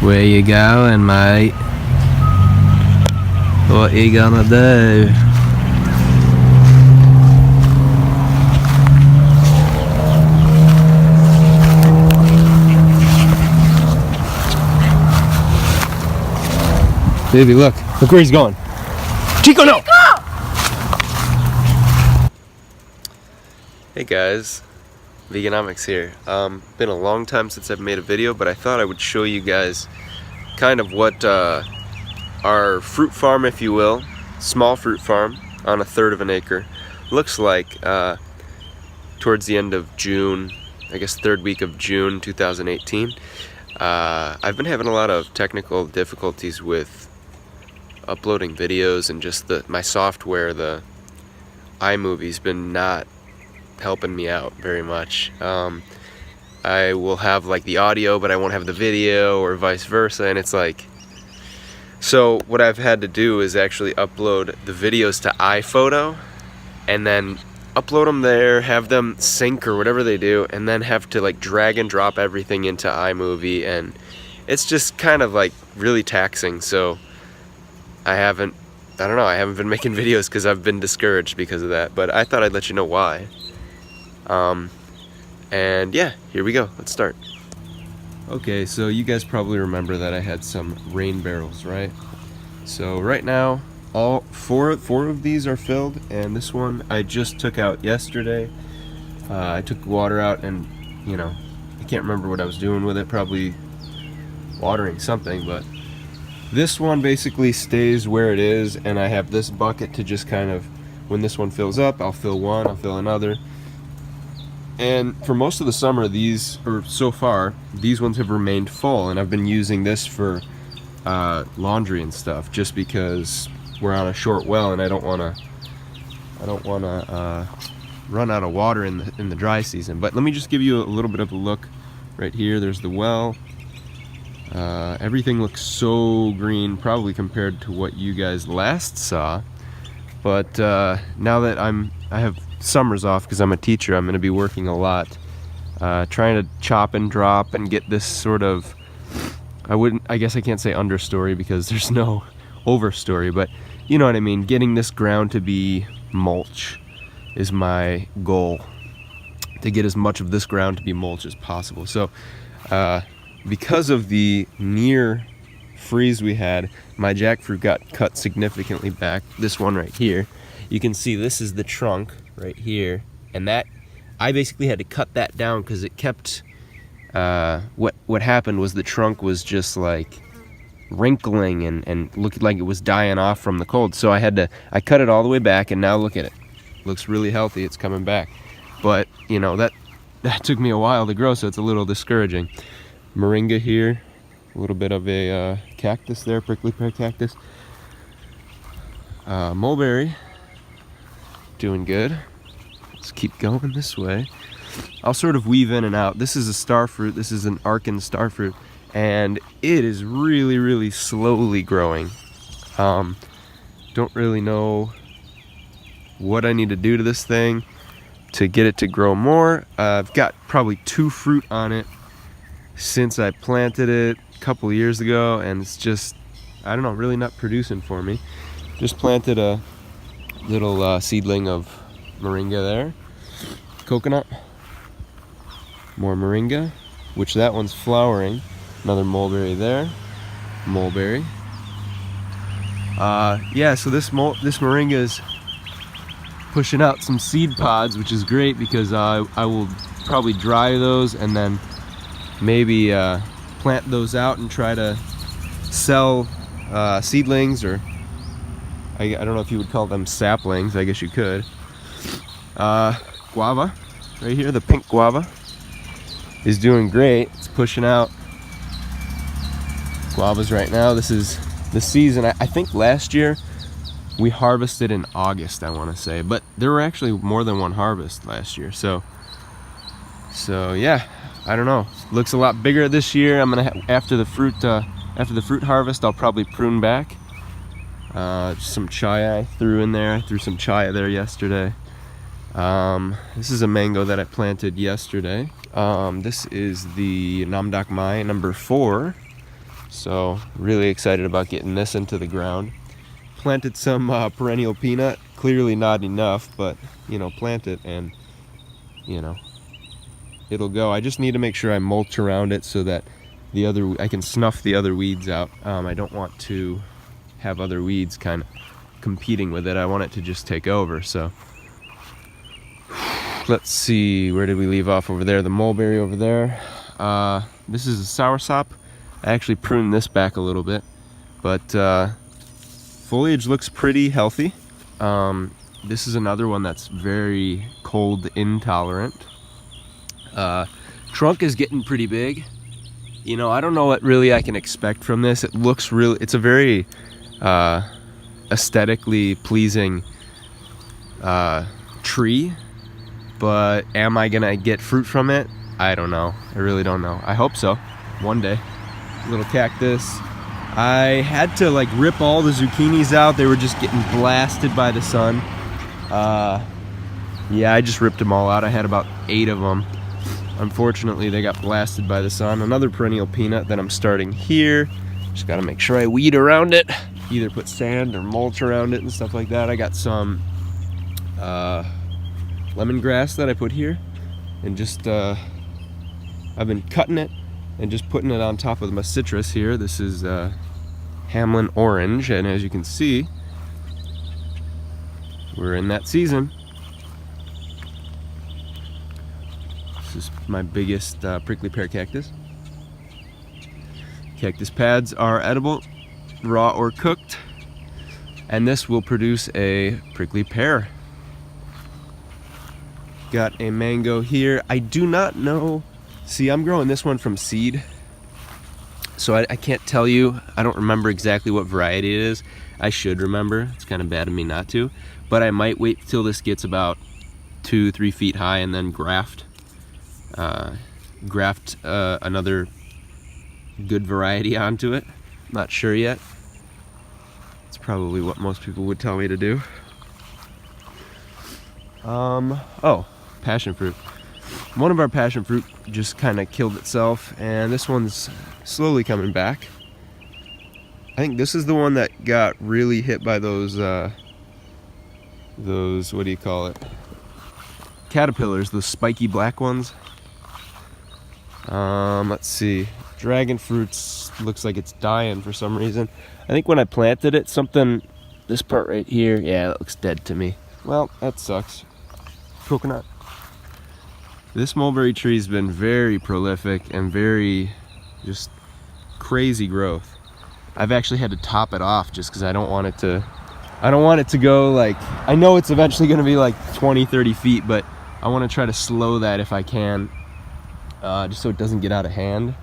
Where you going, mate? What you gonna do? Baby, look where he's going. Chico, no! Hey guys, Veganomics here. Been a long time since I've made a video, but I thought I would show you guys kind of what our fruit farm, if you will, small fruit farm on 1/3 of an acre, looks like towards the end of June, I guess 3rd week of June 2018. I've been having a lot of technical difficulties with uploading videos, and just my software, the iMovie's been not helping me out very much. I will have like the audio, but I won't have the video, or vice versa, and it's like, so what I've had to do is actually upload the videos to iPhoto and then upload them there, have them sync or whatever they do, and then have to like drag and drop everything into iMovie, and it's just kind of like really taxing. So I haven't been making videos because I've been discouraged because of that, but I thought I'd let you know why. And yeah, here we go, let's start. Okay, so you guys probably remember that I had some rain barrels, right? So right now, all four of these are filled, and this one I just took out yesterday. I took water out, and you know, I can't remember what I was doing with it, probably watering something, but this one basically stays where it is, and I have this bucket to just kind of, when this one fills up, I'll fill one, I'll fill another. And for most of the summer, so far, these ones have remained full, and I've been using this for laundry and stuff, just because we're on a short well, and I don't wanna run out of water in the dry season. But let me just give you a little bit of a look. Right here, there's the well. Everything looks so green, probably compared to what you guys last saw. But now that I have summers off because I'm a teacher, I'm going to be working a lot, trying to chop and drop and get this sort of, I guess I can't say understory because there's no overstory, but you know what I mean, getting this ground to be mulch is my goal, to get as much of this ground to be mulch as possible. So because of the near freeze we had, my jackfruit got cut significantly back. This one right here, you can see this is the trunk right here, and that I basically had to cut that down because it kept what happened was the trunk was just like wrinkling and looked like it was dying off from the cold. So I cut it all the way back, and now look at it. Looks really healthy, it's coming back. But you know, that took me a while to grow, so it's a little discouraging. Moringa here, a little bit of a cactus there, prickly pear cactus. Mulberry, doing good. Let's keep going this way. I'll sort of weave in and out. This is a star fruit. This is an Arkan star fruit, and it is really, really slowly growing. Don't really know what I need to do to this thing to get it to grow more. I've got probably 2 fruit on it since I planted it a couple of years ago, and it's just, I don't know, really not producing for me. Just planted a little seedling of moringa there. Coconut, more moringa, which that one's flowering. Another mulberry there, mulberry. Yeah, so this moringa is pushing out some seed pods, which is great because I will probably dry those and then maybe plant those out and try to sell seedlings, or I don't know if you would call them saplings. I guess you could. Guava right here, the pink guava is doing great. It's pushing out guavas right now. This is the season. I think last year we harvested in August, I want to say, but there were actually more than one harvest last year. So yeah, I don't know. Looks a lot bigger this year. I'm gonna after the fruit harvest, I'll probably prune back. Some chaya I threw in there. I threw some chaya there yesterday. This is a mango that I planted yesterday. This is the Namdak Mai number 4. So really excited about getting this into the ground. Planted some perennial peanut, clearly not enough, but you know, plant it and you know, it'll go. I just need to make sure I mulch around it so that I can snuff the other weeds out. I don't want to have other weeds kind of competing with it. I want it to just take over. So let's see, where did we leave off? Over there, the mulberry over there. This is a soursop. I actually pruned this back a little bit, but foliage looks pretty healthy. This is another one that's very cold intolerant. Trunk is getting pretty big. You know, I don't know what really I can expect from this. It looks really, it's a very aesthetically pleasing tree, but am I gonna get fruit from it? I don't know. I really don't know. I hope so, one day. Little cactus. I had to like rip all the zucchinis out. They were just getting blasted by the sun. Yeah, I just ripped them all out. I had about 8 of them. Unfortunately, they got blasted by the sun. Another perennial peanut that I'm starting here. Just gotta make sure I weed around it. Either put sand or mulch around it and stuff like that. I got some lemongrass that I put here. And just, I've been cutting it and just putting it on top of my citrus here. This is Hamlin orange, and as you can see, we're in that season. This is my biggest prickly pear cactus. Cactus pads are edible, raw or cooked, and this will produce a prickly pear. Got a mango here. I do not know. See, I'm growing this one from seed, so I can't tell you. I don't remember exactly what variety it is. I should remember. It's kind of bad of me not to, but I might wait till this gets about 2-3 feet high and then graft another good variety onto it. Not sure yet. It's probably what most people would tell me to do. Oh, passion fruit. One of our passion fruit just kind of killed itself, and this one's slowly coming back. I think this is the one that got really hit by those what do you call it? Caterpillars, those spiky black ones. Let's see. Dragon fruits looks like it's dying for some reason. I think when I planted it, this part right here, yeah, that looks dead to me. Well, that sucks. Coconut. This mulberry tree's been very prolific and very just crazy growth. I've actually had to top it off just because I don't want it to go like, I know it's eventually going to be like 20-30 feet, but I want to try to slow that if I can, just so it doesn't get out of hand.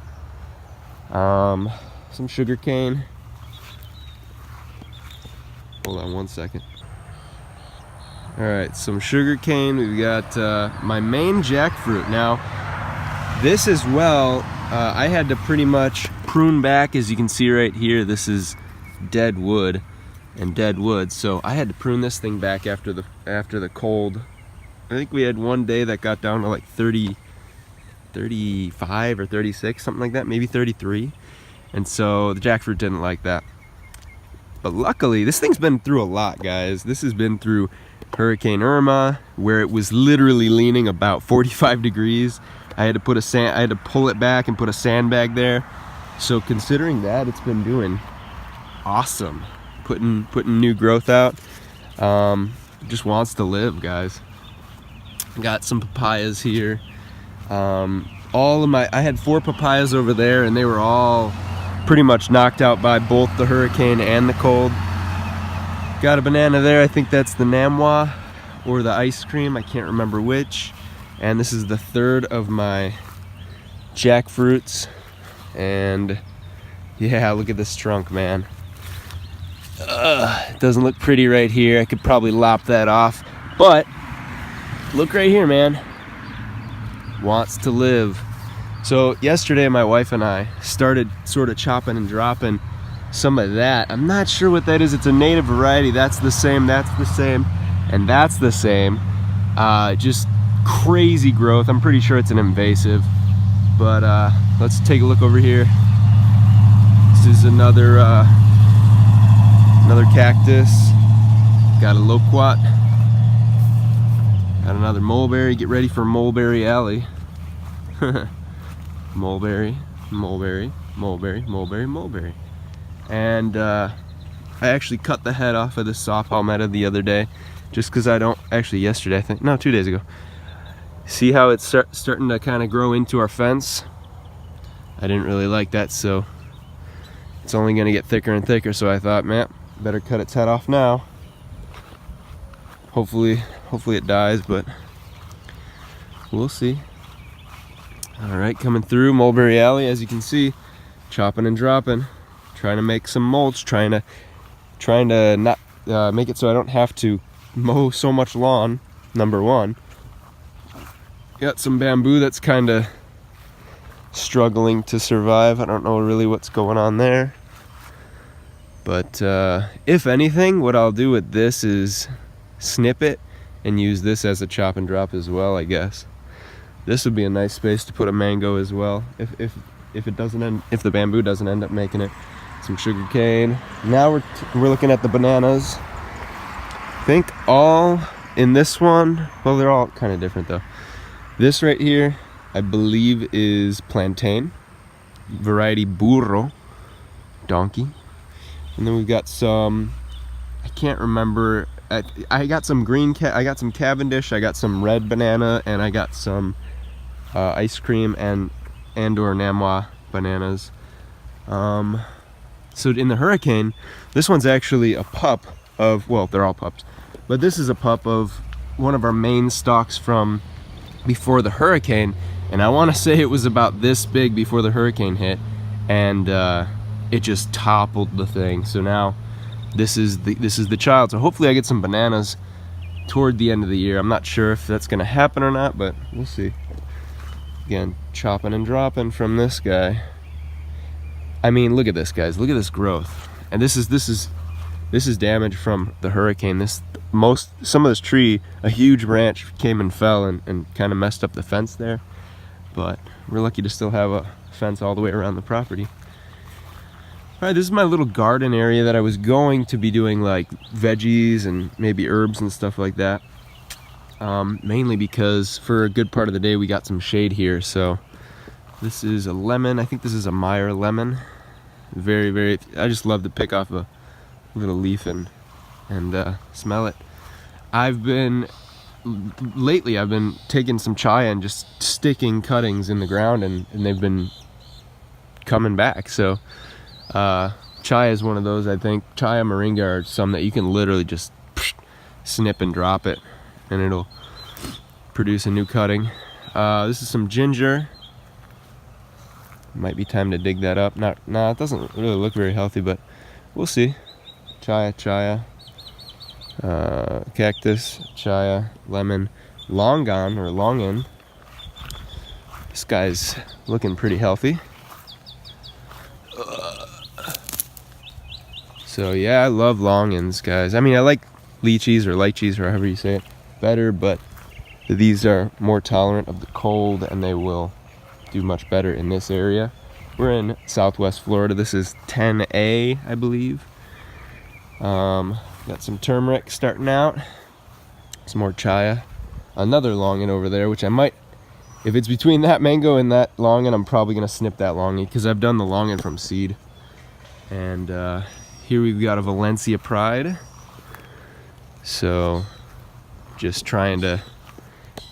Some sugar cane. Hold on one second. Alright, some sugar cane. We've got my main jackfruit. Now, this as well, I had to pretty much prune back. As you can see right here, this is dead wood and dead wood. So I had to prune this thing back after the cold. I think we had one day that got down to like 35 or 36, something like that, maybe 33. And so the jackfruit didn't like that. But luckily, this thing's been through a lot, guys. This has been through Hurricane Irma, where it was literally leaning about 45 degrees. I had to pull it back and put a sandbag there. So considering that, it's been doing awesome. Putting new growth out. Just wants to live, guys. Got some papayas here. I had 4 papayas over there, and they were all pretty much knocked out by both the hurricane and the cold. Got a banana there. I think that's the Namwa or the ice cream. I can't remember which. And this is the 3rd of my jackfruits. And yeah, look at this trunk, man. It doesn't look pretty right here. I could probably lop that off. But look right here, man. Wants to live. So yesterday my wife and I started sort of chopping and dropping some of that. I'm not sure what that is. It's a native variety. That's the same, that's the same, and that's the same. Just crazy growth. I'm pretty sure it's an invasive. But let's take a look over here. This is another cactus. Got a loquat. Got another mulberry. Get ready for mulberry alley. Mulberry, mulberry, mulberry, mulberry, mulberry. And I actually cut the head off of this soft palmetto the other day, just because I don't, actually yesterday I think, no, 2 days ago. See how it's starting to kind of grow into our fence? I didn't really like that, so it's only going to get thicker and thicker, so I thought, man, better cut its head off now. Hopefully it dies, but we'll see. Alright, coming through Mulberry Alley, as you can see, chopping and dropping, trying to make some mulch, trying to not make it so I don't have to mow so much lawn, number one. Got some bamboo that's kind of struggling to survive. I don't know really what's going on there. But if anything, what I'll do with this is snip it and use this as a chop and drop as well, I guess. This would be a nice space to put a mango as well, if the bamboo doesn't end up making it. Some sugar cane. Now we're looking at the bananas. I think all in this one, well, they're all kind of different though. This right here, I believe, is plantain, variety burro, donkey. And then we've got some, I can't remember. I got some I got some Cavendish, I got some red banana, and I got some ice cream and or Namwa bananas. So in the hurricane, this one's actually a pup of, well, they're all pups, but this is a pup of one of our main stocks from before the hurricane, and I want to say it was about this big before the hurricane hit, and it just toppled the thing. So now this is the child. So hopefully I get some bananas toward the end of the year. I'm not sure if that's gonna happen or not, but we'll see. Again, chopping and dropping from this guy. I mean, look at this, guys. Look at this growth. And this is damage from the hurricane. Some of this tree, a huge branch came and fell and kind of messed up the fence there. But we're lucky to still have a fence all the way around the property. Alright, this is my little garden area that I was going to be doing like veggies and maybe herbs and stuff like that. Mainly because for a good part of the day we got some shade here. So this is a lemon. I think this is a Meyer lemon. Very, very, I just love to pick off a little leaf and smell it. Lately I've been taking some chaya and just sticking cuttings in the ground, and they've been coming back. So chaya is one of those. I think chaya, moringa are some that you can literally just snip and drop it and it'll produce a new cutting. This is some ginger. Might be time to dig that up. Nah, it doesn't really look very healthy, but we'll see. Chaya, cactus, chaya, lemon, longan or longin. This guy's looking pretty healthy. So yeah, I love longans, guys. I mean, I like lychees or lychees or however you say it better, but these are more tolerant of the cold and they will do much better in this area. We're in Southwest Florida. This is 10A, I believe. Got some turmeric starting out. Some more chaya. Another longin over there, which I might, if it's between that mango and that longin, I'm probably gonna snip that longin because I've done the longin from seed. And here we've got a Valencia Pride. So just trying to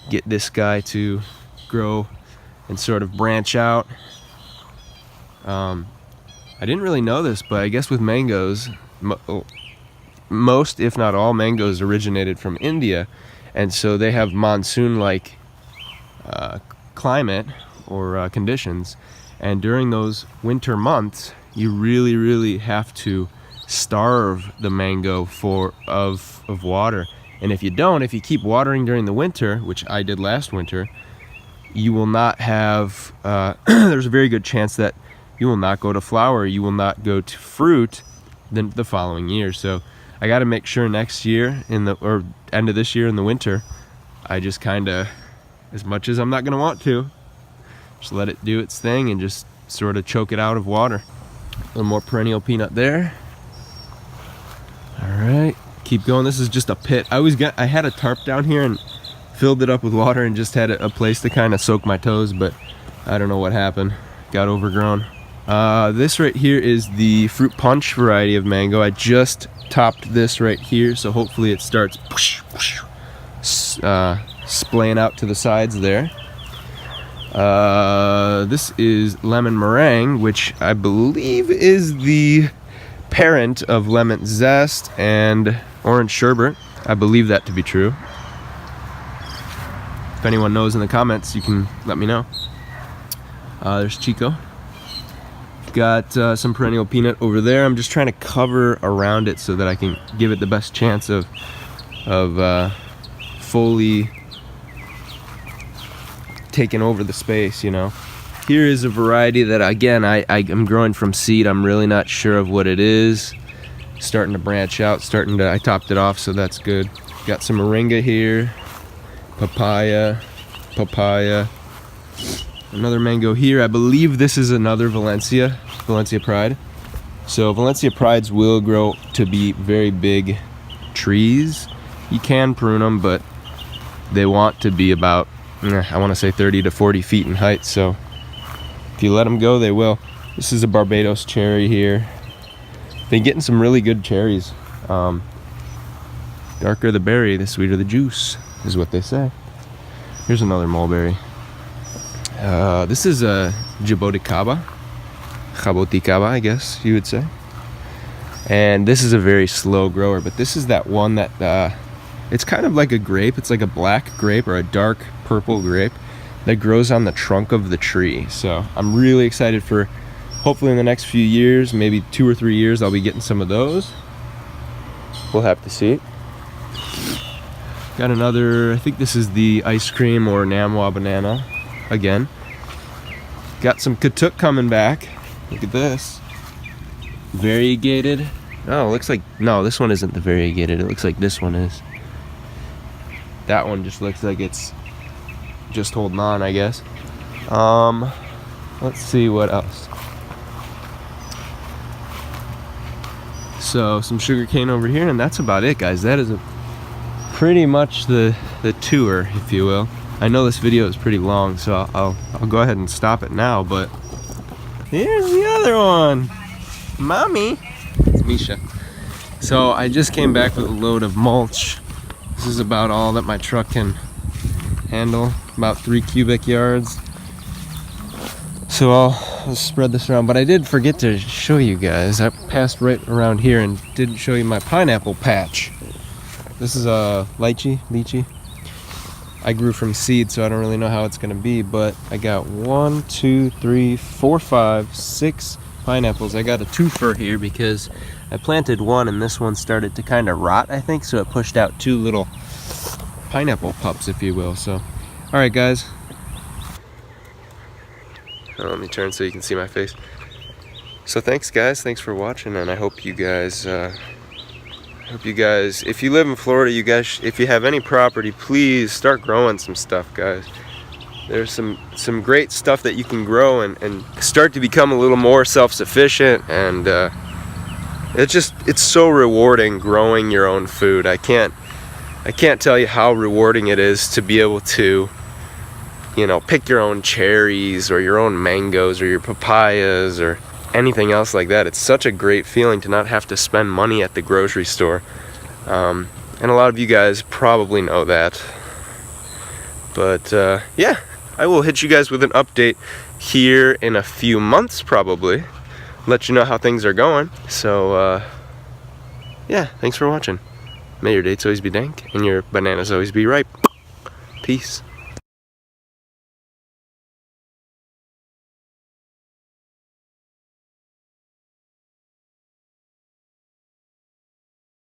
get this guy to grow and sort of branch out. I didn't really know this, but I guess with mangoes, most if not all mangoes originated from India, and so they have monsoon-like climate or conditions, and during those winter months you really have to starve the mango of water. And if you keep watering during the winter, which I did last winter, you will not have there's a very good chance that you will not go to flower, you will not go to fruit the following year. So I got to make sure next year or end of this year in the winter, I just kind of, as much as I'm not going to want to, just let it do its thing and just sort of choke it out of water. little more perennial peanut there. All right, keep going. This is just a pit. I had a tarp down here and filled it up with water and just had a place to kind of soak my toes, but I don't know what happened. Got overgrown. This right here is the fruit punch variety of mango. I just topped this right here, so hopefully it starts splaying out to the sides there. This is lemon meringue, which I believe is the parent of lemon zest and orange sherbet. I believe that to be true. If anyone knows in the comments, you can let me know. There's Chico. Got some perennial peanut over there. I'm just trying to cover around it so that I can give it the best chance of fully taking over the space, you know. Here is a variety that, again, I'm growing from seed. I'm really not sure of what it is. Starting to branch out, I topped it off, so that's good. Got some moringa here, papaya, another mango here. I believe this is another Valencia Pride. So Valencia Prides will grow to be very big trees. You can prune them, but they want to be about, I want to say 30 to 40 feet in height, so if you let them go, they will. This is a Barbados cherry here. Been getting some really good cherries. Darker the berry, the sweeter the juice, is what they say. Here's another mulberry. This is a jaboticaba, I guess you would say. And this is a very slow grower, but this is that one that, it's kind of like a grape. It's like a black grape or a dark purple grape that grows on the trunk of the tree. So I'm really excited for, hopefully in the next few years, maybe 2 or 3 years, I'll be getting some of those. We'll have to see. Got another, I think this is the ice cream or Namwa banana again. Got some katuk coming back. Look at this. Variegated. Oh, it looks like, no, this one isn't the variegated. It looks like this one is. That one just looks like it's just holding on, I guess. Let's see what else. So some sugar cane over here, and that's about it, guys. That is pretty much the tour, if you will. I know this video is pretty long, so I'll go ahead and stop it now, but here's the other one. Mommy. It's Misha. So I just came back with a load of mulch. This is about all that my truck can handle, about 3 cubic yards. So I'll spread this around, but I did forget to show you guys. I passed right around here and didn't show you my pineapple patch. This is a lychee. I grew from seed, so I don't really know how it's gonna be, but I got 1, 2, 3, 4, 5, 6 pineapples. I got a twofer here because I planted one and this one started to kind of rot, I think, so it pushed out 2 little pineapple pups, if you will. So, all right, guys. Let me turn so you can see my face. So thanks, guys. Thanks for watching, and I hope you guys, if you live in Florida, you guys, if you have any property, please start growing some stuff, guys. There's some great stuff that you can grow and start to become a little more self-sufficient, and it's so rewarding growing your own food. I can't tell you how rewarding it is to be able to, you know, pick your own cherries or your own mangoes or your papayas or anything else like that. It's such a great feeling to not have to spend money at the grocery store. And a lot of you guys probably know that. But yeah, I will hit you guys with an update here in a few months probably. Let you know how things are going. So yeah, thanks for watching. May your dates always be dank and your bananas always be ripe. Peace.